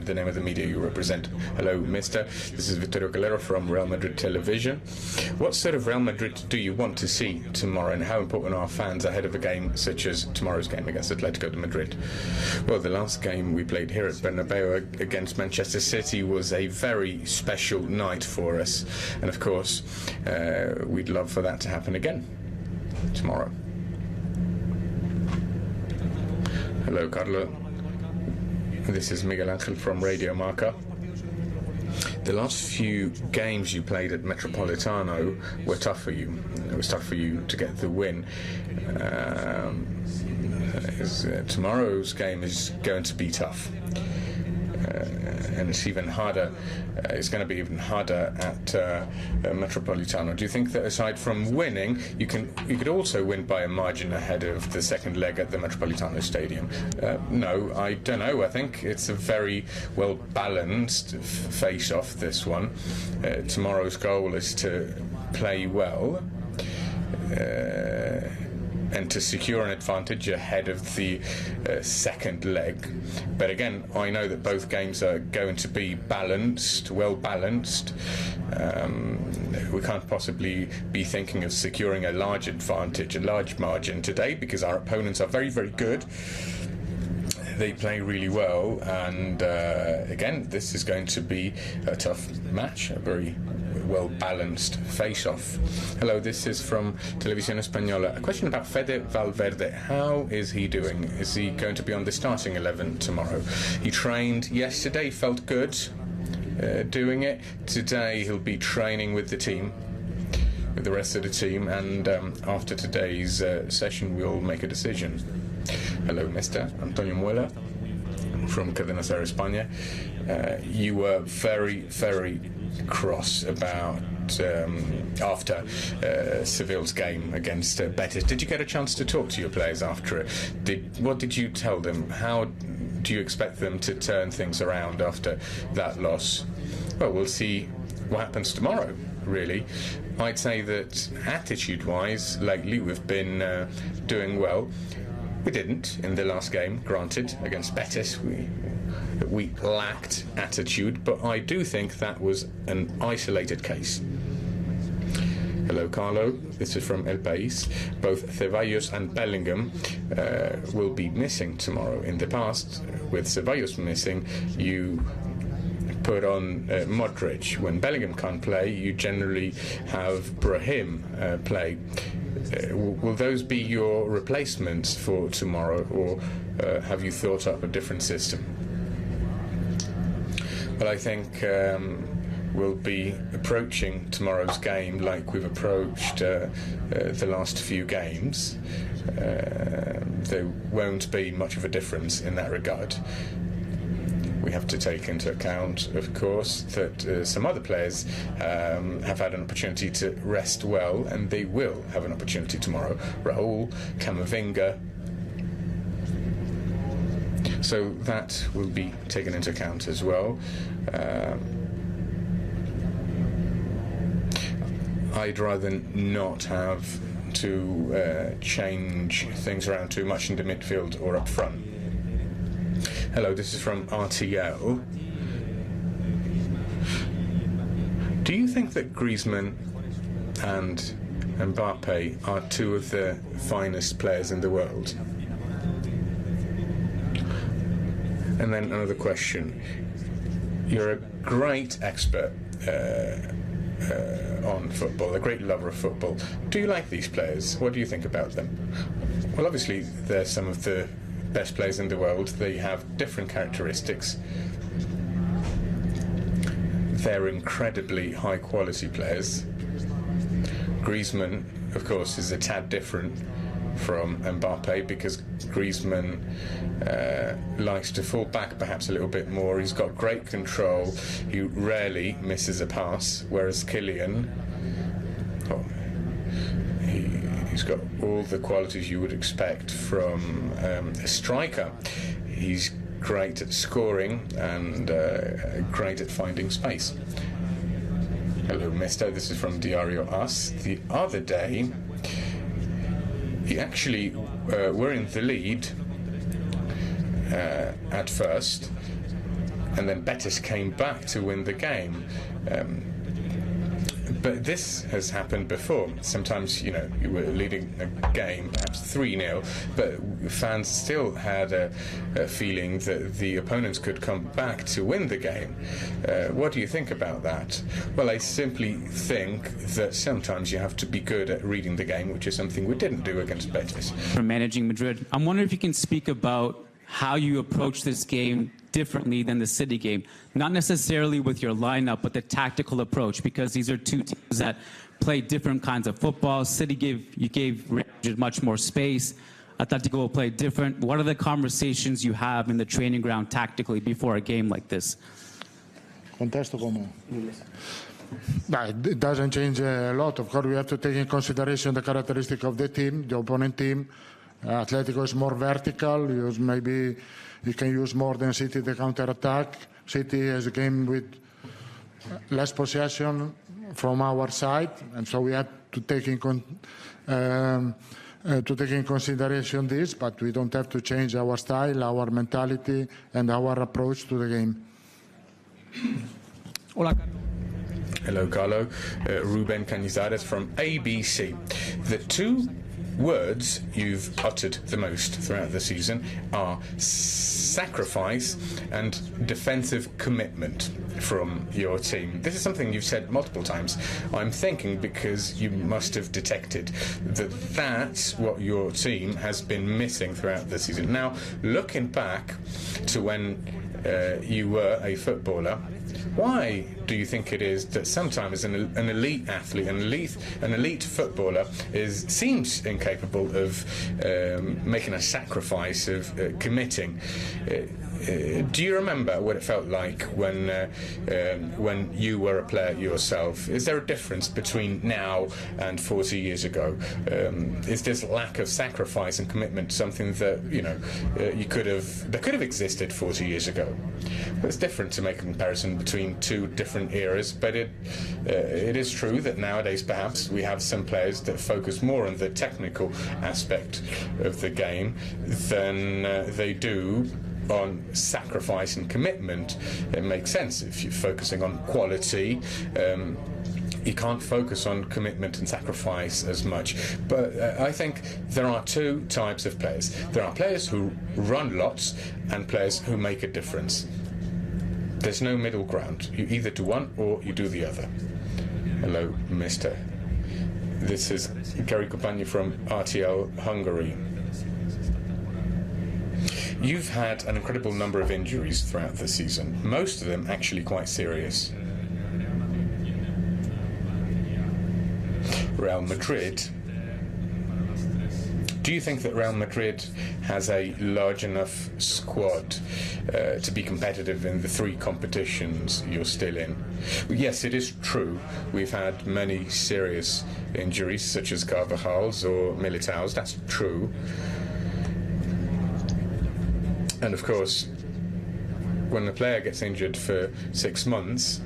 the name of the media you represent. Hello, mister. This is Vittorio Calero from Real Madrid Television. What sort of Real Madrid do you want to see tomorrow, and how important are fans ahead of a game such as tomorrow's game against Atletico Madrid? Well, the last game we played here at Bernabeu against Manchester City was a very special night for us, and of course we'd love for that to happen again tomorrow. Hello, Carlo. This is Miguel Angel from Radio Marca. The last few games you played at Metropolitano were tough for you. It was tough for you to get the win. Tomorrow's game is going to be tough. And it's even harder. It's going to be even harder at Metropolitano. Do you think that aside from winning, you could also win by a margin ahead of the second leg at the Metropolitano Stadium? No, I don't know. I think it's a very well balanced face-off, this one. Tomorrow's goal is to play well. And to secure an advantage ahead of the second leg. But again, I know that both games are going to be balanced, well balanced. We can't possibly be thinking of securing a large advantage, a large margin today, because our opponents are very, very good. They play really well, and again, this is going to be a tough match, a very well-balanced face-off. Hello, this is from Televisión Española. A question about Fede Valverde. How is he doing? Is he going to be on the starting 11 tomorrow? He trained yesterday, felt good doing it. Today he'll be training with the team, with the rest of the team, and after today's session we'll make a decision. Hello, Mr. Antonio Muela from Cadena Ser España. You were very, very cross about after Seville's game against Betis. Did you get a chance to talk to your players after it? What did you tell them? How do you expect them to turn things around after that loss? Well, we'll see what happens tomorrow, really. I'd say that attitude-wise, lately we've been doing well. We didn't in the last game, granted, against Betis. We lacked attitude, but I do think that was an isolated case. Hello, Carlo. This is from El País. Both Ceballos and Bellingham will be missing tomorrow. In the past, with Ceballos missing, you put on Modric. When Bellingham can't play, you generally have Brahim play. Will those be your replacements for tomorrow, or have you thought up a different system? Well, I think we'll be approaching tomorrow's game like we've approached the last few games. There won't be much of a difference in that regard. We have to take into account, of course, that some other players have had an opportunity to rest well, and they will have an opportunity tomorrow. Raúl, Camavinga. So that will be taken into account as well. I'd rather not have to change things around too much in the midfield or up front. Hello, this is from RTL. Do you think that Griezmann and Mbappe are two of the finest players in the world? And then another question. You're a great expert on football, a great lover of football. Do you like these players? What do you think about them? Well, obviously, they're some of the best players in the world. They have different characteristics. They're incredibly high-quality players. Griezmann, of course, is a tad different from Mbappe because Griezmann likes to fall back perhaps a little bit more. He's got great control. He rarely misses a pass, whereas Kylian, he's got all the qualities you would expect from a striker. He's great at scoring and great at finding space. Hello, mister. This is from Diario As. The other day, he actually were in the lead at first, and then Betis came back to win the game. But this has happened before. Sometimes, you were leading a game, perhaps 3-0, but fans still had a feeling that the opponents could come back to win the game. What do you think about that? Well, I simply think that sometimes you have to be good at reading the game, which is something we didn't do against Betis. For managing Madrid, I'm wondering if you can speak about how you approach this game differently than the City game, not necessarily with your lineup, but the tactical approach, because these are two teams that play different kinds of football. City gave Rangers much more space. Atletico will play different. What are the conversations you have in the training ground tactically before a game like this? Contesto como? It doesn't change a lot. Of course, we have to take in consideration the characteristic of the team, the opponent team. Atletico is more vertical. Maybe you can use more than City the counter-attack. City has a game with less possession from our side, and so we have to take in consideration this, but we don't have to change our style, our mentality, and our approach to the game. Hola. Hello, Carlo. Ruben Canizares from ABC. The two words you've uttered the most throughout the season are sacrifice and defensive commitment from your team. This is something you've said multiple times. I'm thinking because you must have detected that that's what your team has been missing throughout the season. Now, looking back to when you were a footballer, why do you think it is that sometimes an elite athlete, an elite footballer seems incapable of making a sacrifice, of committing? Do you remember what it felt like when you were a player yourself? Is there a difference between now and 40 years ago? Is this lack of sacrifice and commitment something that that could have existed 40 years ago? Well, it's different to make a comparison between two different eras, but it is true that nowadays perhaps we have some players that focus more on the technical aspect of the game than they do on sacrifice and commitment. It makes sense if you're focusing on quality. You can't focus on commitment and sacrifice as much. But I think there are two types of players. There are players who run lots and players who make a difference. There's no middle ground. You either do one or you do the other. Hello, mister. This is Gary Kopania from RTL Hungary. You've had an incredible number of injuries throughout the season, most of them actually quite serious. Real Madrid. Do you think that Real Madrid has a large enough squad to be competitive in the three competitions you're still in? Yes, it is true. We've had many serious injuries, such as Carvajal's or Militao's. That's true. And of course, when the player gets injured for 6 months,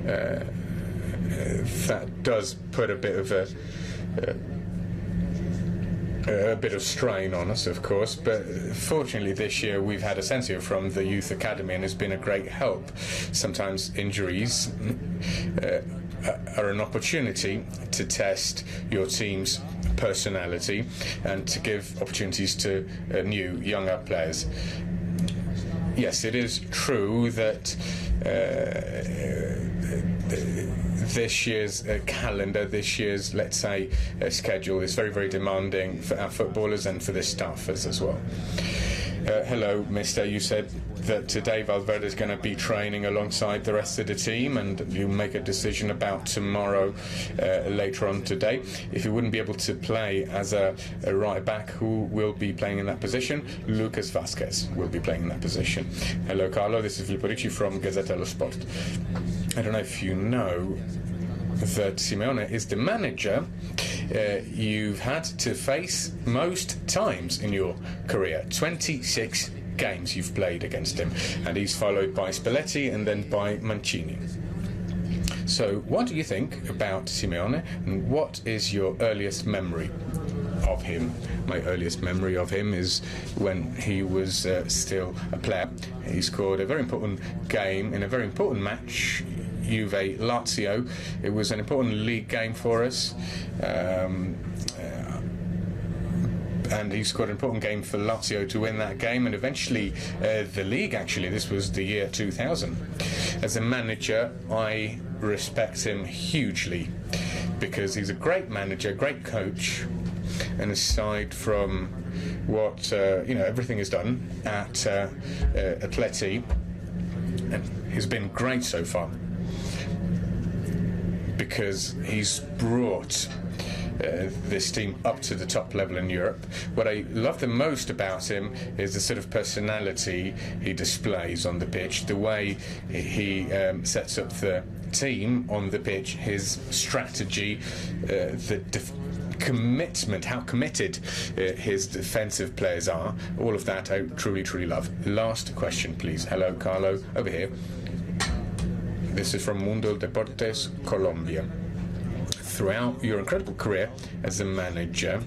that does put a bit of strain on us, of course. But fortunately, this year we've had Asensio from the youth academy, and has been a great help. Sometimes injuries are an opportunity to test your team's personality and to give opportunities to new, younger players. Yes, it is true that this year's calendar, this year's, let's say, schedule is very, very demanding for our footballers and for the staffers as well. Hello, mister. You said that today Valverde is going to be training alongside the rest of the team, and you make a decision about tomorrow later on today. If you wouldn't be able to play as a right back, who will be playing in that position? Lucas Vazquez will be playing in that position. Hello, Carlo. This is Filippo Ricci from Gazzetta dello Sport. I don't know if you know that Simeone is the manager you've had to face most times in your career. 26 games you've played against him, and he's followed by Spalletti and then by Mancini. So what do you think about Simeone, and what is your earliest memory of him. My earliest memory of him is when he was still a player. He scored a very important game in a very important match, Juve Lazio. It was an important league game for us. And he scored an important game for Lazio to win that game, and eventually the league, actually. This was the year 2000. As a manager, I respect him hugely because he's a great manager, great coach, and aside from what everything he's done at Atleti, and he's been great so far because he's brought this team up to the top level in Europe. What I love the most about him is the sort of personality he displays on the pitch, the way he sets up the team on the pitch, his strategy, commitment, how committed his defensive players are. All of that I truly, truly love. Last question, please. Hello, Carlo, over here. This is from Mundo Deportes, Colombia. Throughout your incredible career as a manager,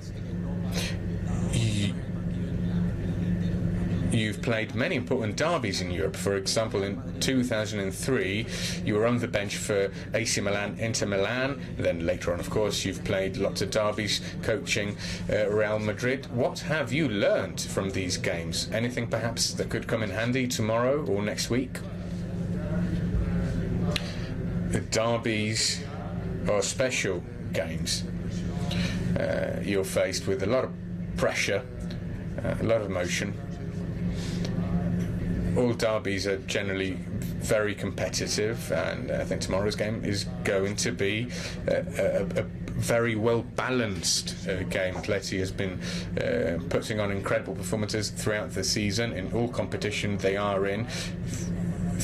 you've played many important derbies in Europe. For example, in 2003, you were on the bench for AC Milan, Inter Milan. Then later on, of course, you've played lots of derbies, coaching Real Madrid. What have you learned from these games? Anything perhaps that could come in handy tomorrow or next week? The derbies are special games. You're faced with a lot of pressure, a lot of emotion. All derbies are generally very competitive, and I think tomorrow's game is going to be a very well balanced game. Atleti has been putting on incredible performances throughout the season in all competition they are in.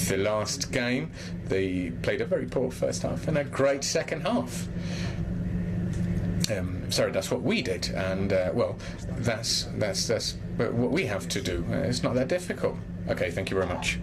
The last game, they played a very poor first half and a great second half. Sorry, that's what we did, and that's what we have to do. It's not that difficult. Okay, thank you very much.